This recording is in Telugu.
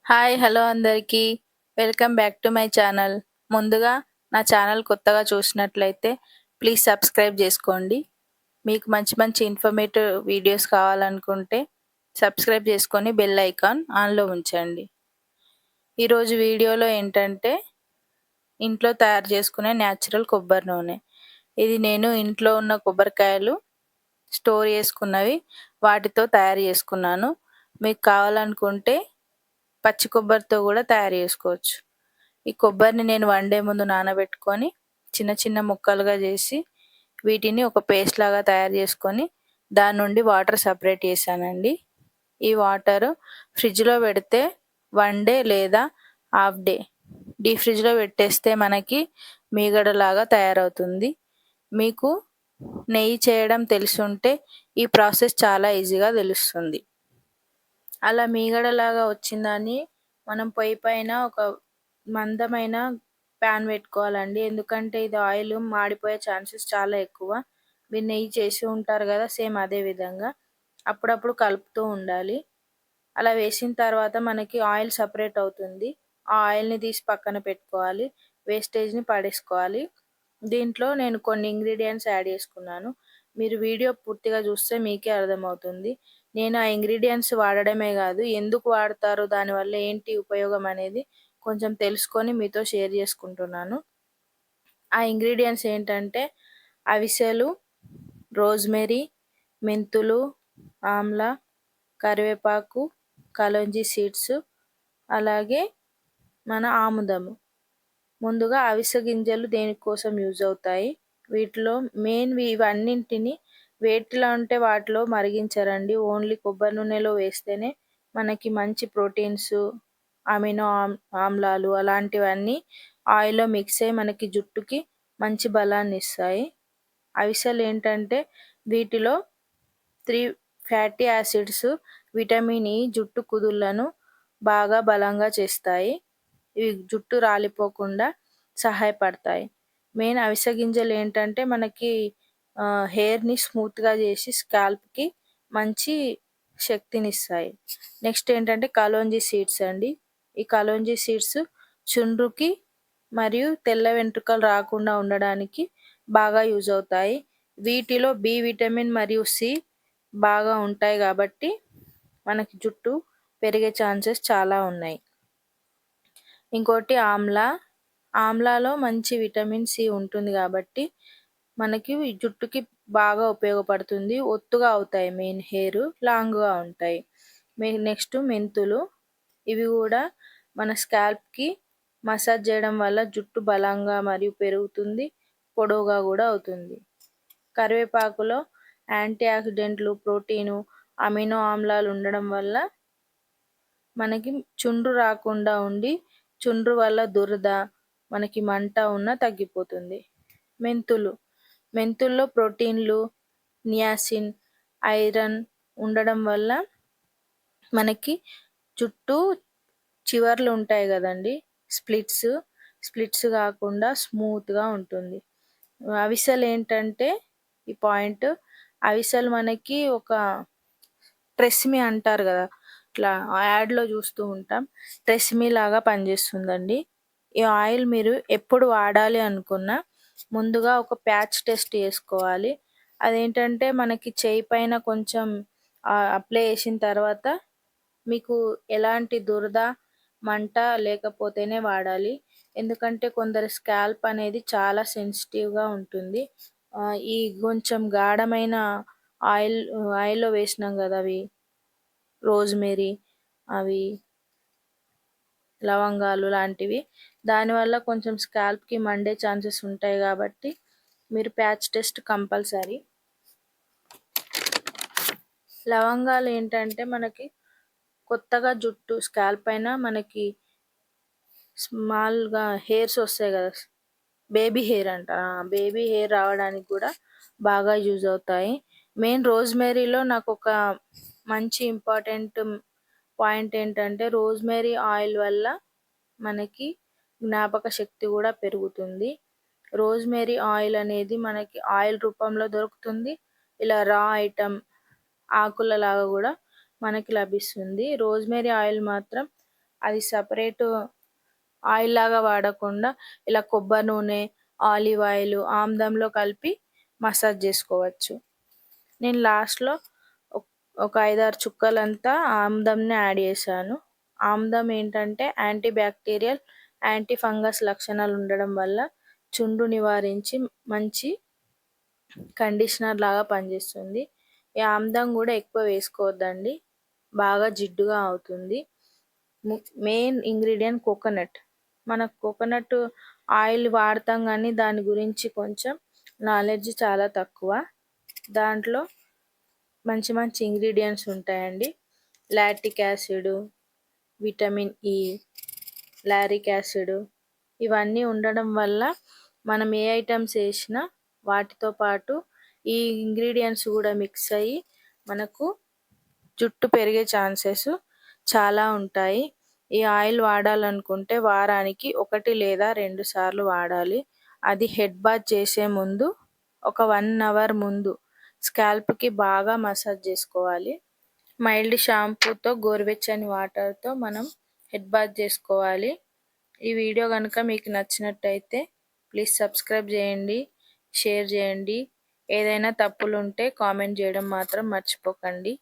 హాయ్! హలో అందరికీ. Welcome back to my channel. ముందుగా నా ఛానల్ కొత్తగా చూసినట్లయితే ప్లీజ్ సబ్స్క్రైబ్ జేసుకోండి. మీకు మంచి మంచి ఇన్ఫర్మేటివ్ వీడియోస్ కావాలనుకుంటే సబ్స్క్రైబ్ చేసుకొని బెల్ ఐకాన్ ఆన్‌లో ఉంచండి. ఈరోజు వీడియోలో ఏంటంటే ఇంట్లో తయారు చేసుకునే న్యాచురల్ కొబ్బరి నూనె. ఇది నేను ఇంట్లో ఉన్న కొబ్బరికాయలు స్టోర్ చేసుకున్నవి వాటితో తయారు చేసుకున్నాను. మీకు కావాలనుకుంటే పచ్చి కొబ్బరితో గూడా తయారు చేసుకోవచ్చు. ఈ కొబ్బరిని నేను వండే ముందు నానబెట్టుకొని చిన్న చిన్న ముక్కలుగా చేసి వీటిని ఒక పేస్ట్ లాగా తయారు చేసుకొని దాని నుండి వాటర్ సెపరేట్ చేశానండి. ఈ వాటరు ఫ్రిడ్జ్‌లో పెడితే 1 డే లేదా హాఫ్ డే డీప్ ఫ్రిడ్జ్‌లో పెట్టేస్తే మనకి మీగడలాగా తయారవుతుంది. మీకు నెయ్యి చేయడం తెలిసుంటే ఈ ప్రాసెస్ చాలా ఈజీగా తెలుస్తుంది. అలా మీగడలాగా వచ్చిందాన్ని మనం పొయ్యి పైన ఒక మందమైన ప్యాన్ పెట్టుకోవాలండి. ఎందుకంటే ఇది ఆయిల్ మాడిపోయే ఛాన్సెస్ చాలా ఎక్కువ. మీరు నెయ్యి చేసి ఉంటారు గదా! సేమ్ అదే విధంగా. అప్పుడప్పుడు కలుపుతూ ఉండాలి. అలా వేసిన తర్వాత మనకి ఆయిల్ సెపరేట్ అవుతుంది. ఆ ఆయిల్‌ని తీసి పక్కన పెట్టుకోవాలి. వేస్టేజ్‌ని పడేసుకోవాలి. దీంట్లో నేను కొన్ని ఇంగ్రీడియెంట్స్ యాడ్ చేసుకున్నాను. మీరు వీడియో పూర్తిగా చూస్తే మీకే అర్థమవుతుంది. నేను ఆ ఇంగ్రీడియెంట్స్ వాడడమే గాదు, ఎందుకు వాడతారు, దానివల్ల ఏంటి ఉపయోగం అనేది కొంచెం తెలుసుకొని మీతో షేర్ చేసుకుంటున్నాను. ఆ ఇంగ్రీడియెంట్స్ ఏంటంటే అవిసెలు, రోజ్‌మెరీ, మెంతులు, ఆమ్లా, కరివేపాకు, కలోంజీ సీడ్స్, అలాగే మన ఆముదము. ముందుగా అవిసె గింజలు దేనికోసం యూజ్ అవుతాయి? వీటిలో మెయిన్‌వి ఇవన్నింటిని వేటిలో అంటే వాటిలో మరిగించరండి. ఓన్లీ కొబ్బరి నూనెలో వేస్తేనే మనకి మంచి ప్రోటీన్స్, అమినో ఆమ్లాలు అలాంటివన్నీ ఆయిల్‌లో మిక్స్ అయ్యి మనకి జుట్టుకి మంచి బలాన్నిస్తాయి. అవిసెలేంటంటే వీటిలో 3 ఫ్యాటీ యాసిడ్స్, విటమిన్ ఇ జుట్టు కుదుళ్లను బాగా బలంగా చేస్తాయి. ఇవి జుట్టు రాలిపోకుండా సహాయపడతాయి. మెయిన్ అవిసె గింజలేంటంటే మనకి హెయిర్‌ని స్మూత్‌గా చేసి స్కాల్ప్‌కి మంచి శక్తినిస్తాయి. నెక్స్ట్ ఏంటంటే కలోంజీ సీడ్స్ అండి. ఈ కలోంజీ సీడ్స్ చుండ్రుకి మరియు తెల్ల వెంట్రుకలు రాకుండా ఉండడానికి బాగా యూజ్ అవుతాయి. వీటిలో బి విటమిన్ మరియు సి బాగా ఉంటాయి గాబట్టి మనకి జుట్టు పెరిగే ఛాన్సెస్ చాలా ఉన్నాయి. ఇంకోటి ఆమ్లా. ఆమ్లాలో మంచి విటమిన్ సి ఉంటుంది గాబట్టి మనకి జుట్టుకి బాగా ఉపయోగపడుతుంది. ఒత్తుగా అవుతాయి మెయిన్ హెయిర్ లాంగ్‌గా ఉంటాయి. నెక్స్ట్ మెంతులు. ఇవి గూడా మన స్కాల్ప్‌కి మసాజ్ చేయడం వల్ల జుట్టు బలంగా మరియు పెరుగుతుంది. పొడవుగా గూడా అవుతుంది. కరివేపాకులో యాంటీ ఆక్సిడెంట్లు, ప్రోటీను, అమినో ఆమ్లాలు ఉండడం వల్ల మనకి చుండ్రు రాకుండా ఉండి, చుండ్రు వల్ల దురద, మనకి మంట ఉన్నా తగ్గిపోతుంది. మెంతులు. మెంతుల్లో ప్రోటీన్లు, నియాసిన్, ఐరన్ ఉండడం వల్ల మనకి జుట్టు చివర్లు ఉంటాయి గదండీ! స్ప్లిట్స్ గాకుండా స్మూత్‌గా ఉంటుంది. అవిసెలేంటంటే ఈ పాయింట్ అవిసెలు మనకి ఒక ట్రెస్‌మీ అంటారు గదా! ఇట్లా యాడ్‌లో చూస్తూ ఉంటాం. ట్రెస్‌మీ లాగా పనిచేస్తుందండి. ఈ ఆయిల్ మీరు ఎప్పుడు వాడాలి అనుకున్నా ముందుగా ఒక ప్యాచ్ టెస్ట్ చేసుకోవాలి. అదేంటంటే మనకి చెయ్యి పైన కొంచెం అప్లై చేసిన తర్వాత మీకు ఎలాంటి దురద, మంట లేకపోతేనే వాడాలి. ఎందుకంటే కొందరి స్కాల్ప్ అనేది చాలా సెన్సిటివ్‌గా ఉంటుంది. ఈ కొంచెం గాఢమైన ఆయిల్‌లో వేసినాం గదా! అవి రోజ్‌మెరీ, అవి లవంగాలు లాంటివి. దానివల్ల కొంచెం స్కాల్ప్‌కి మండే ఛాన్సెస్ ఉంటాయి గాబట్టి మీరు ప్యాచ్ టెస్ట్ కంపల్సరీ. లవంగాలేంటంటే మనకి కొత్తగా జుట్టు స్కాల్ప్ పైన మనకి స్మాల్‌గా హెయిర్స్ ఒస్తాయి గదా! బేబీ హెయిర్ అంటారు. బేబీ హెయిర్ రావడానికి గూడా బాగా యూజ్ అవుతాయి. మెయిన్ రోజ్‌మెరీలో నాకొక మంచి ఇంపార్టెంట్ పాయింట్ ఏంటంటే రోజ్‌మెరీ ఆయిల్ వల్ల మనకి జ్ఞాపక శక్తి గూడా పెరుగుతుంది. రోజ్‌మెరీ ఆయిల్ అనేది మనకి ఆయిల్ రూపంలో దొరుకుతుంది. ఇలా రా ఐటెమ్ ఆకులలాగా గూడా మనకి లభిస్తుంది. రోజ్‌మెరీ ఆయిల్ మాత్రం అది సపరేటు ఆయిల్ లాగా వాడకుండా ఇలా కొబ్బరి నూనె, ఆలివ్ ఆయిల్, ఆముదంలో కలిపి మసాజ్ చేసుకోవచ్చు. నేను లాస్ట్‌లో ఒక 5, 6 చుక్కలంతా ఆముదంని యాడ్ చేశాను. ఆముదం ఏంటంటే యాంటీ బ్యాక్టీరియల్, యాంటీ ఫంగస్ లక్షణాలు ఉండడం వల్ల చుండ్రు నివారించి మంచి కండిషనర్ లాగా పనిచేస్తుంది. ఈ ఆముదం కూడా ఎక్కువ వేసుకోవద్దండి, బాగా జిడ్డుగా అవుతుంది. Main ingredient coconut. మనకు కోకోనట్ ఆయిల్ వాడతాం కానీ దాని గురించి కొంచెం నాలెడ్జ్ చాలా తక్కువ. దాంట్లో మంచి మంచి ఇంగ్రీడియంట్స్ ఉంటాయండి. Lactic acid, vitamin E, lauric acid, ఇవన్నీ ఉండడం వల్ల మనం ఏ ఐటమ్స్ వేసినా వాటితో పాటు ఈ ఇంగ్రీడియంట్స్ కూడా మిక్స్ అయ్యి మనకు జుట్టు పెరిగే ఛాన్సెస్ చాలా ఉంటాయి. ఈ ఆయిల్ వాడాలనుకుంటే వారానికి 1 లేదా 2 సార్లు వాడాలి. అది హెడ్ బాత్ చేసే ముందు ఒక 1 అవర్ ముందు స్కాల్ప్కి బాగా మసాజ్ చేసుకోవాలి. మైల్డ్ షాంపూతో గోరువెచ్చని వాటర్తో మనం హెడ్ బాత్ చేసుకోవాలి. ఈ వీడియో కనుక మీకు నచ్చినట్టయితే ప్లీజ్ సబ్స్క్రైబ్ చేయండి, షేర్ చేయండి. ఏదైనా తప్పులు ఉంటే కామెంట్ చేయడం మాత్రం మర్చిపోకండి.